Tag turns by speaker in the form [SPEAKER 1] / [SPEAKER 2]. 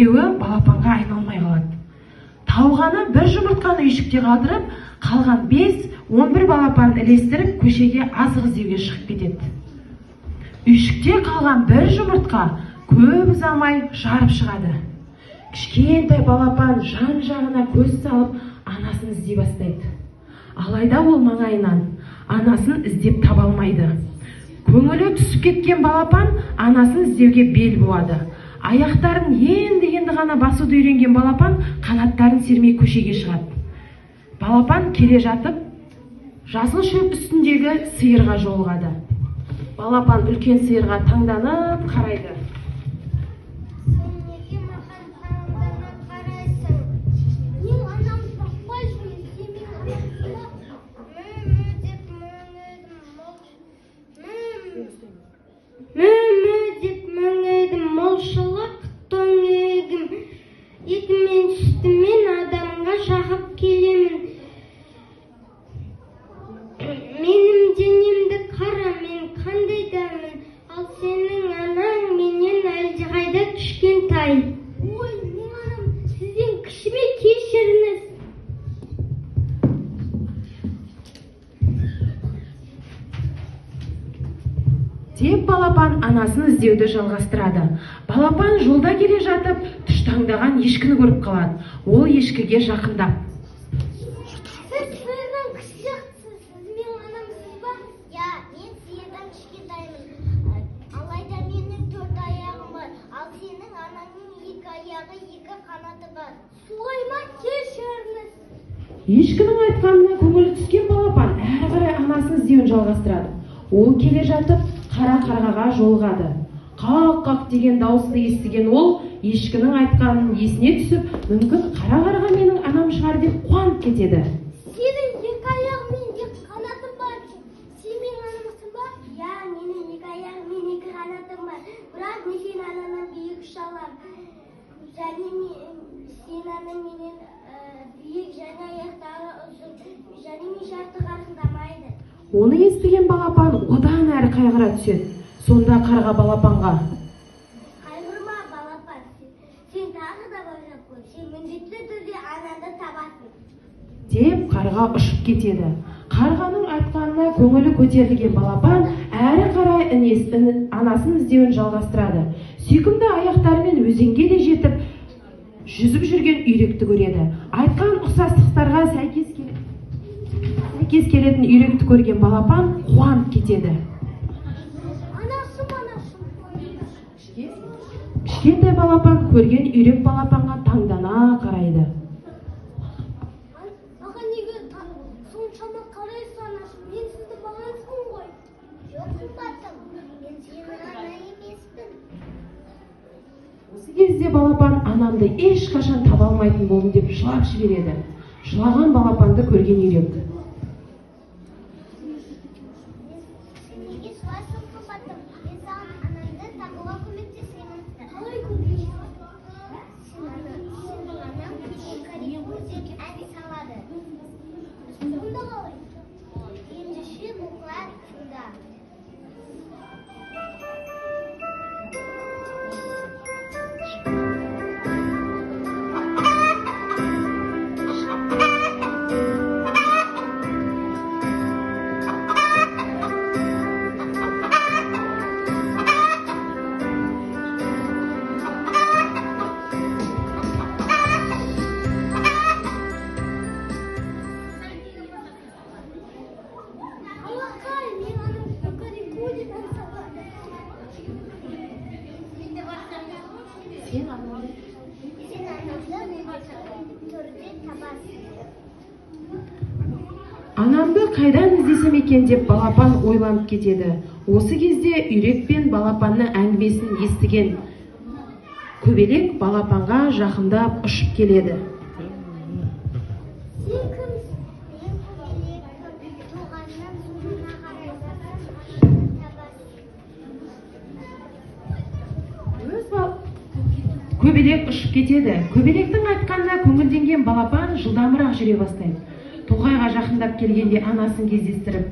[SPEAKER 1] Күйеуі балапанға айналмай қалады. Тауғаны бір жұмыртқаны үйшікте қалдырып, қалған 5-11 балапан ілестіріп, көшеге азық іздеуге шығып кетеді. Үйшікте қалған бір жұмыртқа көп ұзамай жарып шығады. Кішкентай балапан жан-жағына көз салып, анасын іздей бастайды. Алайда ол маңайынан анасын іздеп таба алмайды. Көңілі түсіп кеткен балапан анасын іздеуге бел буады. Аяқтарын енді ғана басуды үйренген балапан қанаттарын сермей көшеге шығады. Балапан келе жатып, жасыл шөп үстіндегі сиырға жолығады. Балапан үлкен сиырға таңданып қарайды.
[SPEAKER 2] Молшылық тоңегім, етімен сүтімен адамға жақып келемін. Менің денемді қара, мен қандай дамын, ал сенің анаң менен әлдеқайда кішкентай. Ой, мен анам сізден кішіме, кешіріңіз.
[SPEAKER 1] Деп балапан анасын іздеуді жалғастырады. Балапан жолда келе жатып, тұштаңдаған ешкіні көріп қалады. Ол ешкіге жақындап:
[SPEAKER 2] Сіз сиырдан кішісіз, сіз менің анамсыз ба? Я, мен сиырдан кішкентаймын. Алайда менің 4 аяғым бар, ал сенің анаңның 2 аяғы, 2 қанаты бар. Солай ма? Кешіріңіз.
[SPEAKER 1] Ешкінің айтқанына көңілі түскен балапан әрі қарай анасын іздеуін жалғастырады. Ол келе жатып, қара қарғаға жолығады. Қақ-қақ деген дауысты естіген ол, ешкінің айтқанын есіне түсіп, мүмкін қара қарға менің анам шығар деп қуанып кетеді.
[SPEAKER 2] Сенің 2 аяғың мен 2 қанатым бар. Сен менің анамсың ба? Я, менің 2 аяғым мен 2 қанатым бар. Бірақ мен сен анаңнан биік ұша аламын. Және сен анаң менен биік, және аяқтары ұзын, және мен жарты қарқындамайды.
[SPEAKER 1] Оны естіген балапан одан әрі қайғыра түседі. Сонда қарға балапанға:
[SPEAKER 2] Қайғырма балапан, сен тағы да байқап көр, сен міндетті түрде анаңды табасың.
[SPEAKER 1] Деп қарға ұшып кетеді. Қарғаның айтқанына көңілі көтерілген балапан әрі қарай анасын іздеуін жалғастырады. Сүйкімді аяқтарымен өзенге де жетіп, жүзіп жүрген үйректі көреді. Айтқан ұқсастықтарға сәйкес келетін үйректі көрген балапан қуанып кетеді. Кішкентай балапан көрген үйрек балапанға таңдана қарайды.
[SPEAKER 2] Маған неге соншама қарайсыз, анашым? Мен сізді балаңызбын ғой. Жоқ, қымбаттым, мен сенің ана емеспін.
[SPEAKER 1] Осы кезде балапан анамды ешқашан таба алмайтын болдым деп жылап жібереді. Жылаған балапанды көрген үйрек: Анамды қайдан іздесем екен деп балапан ойланып кетеді. Осы кезде үйрек пен балапанның әңгімесін естіген көбелек балапанға жақындап ұшып келеді. Көбелек ұшып кетеді. Көбелектің айтқанына көңілденген балапан жылдамырақ жүре бастайды. Тоғайға жақындап келгенде анасын кездестіріп: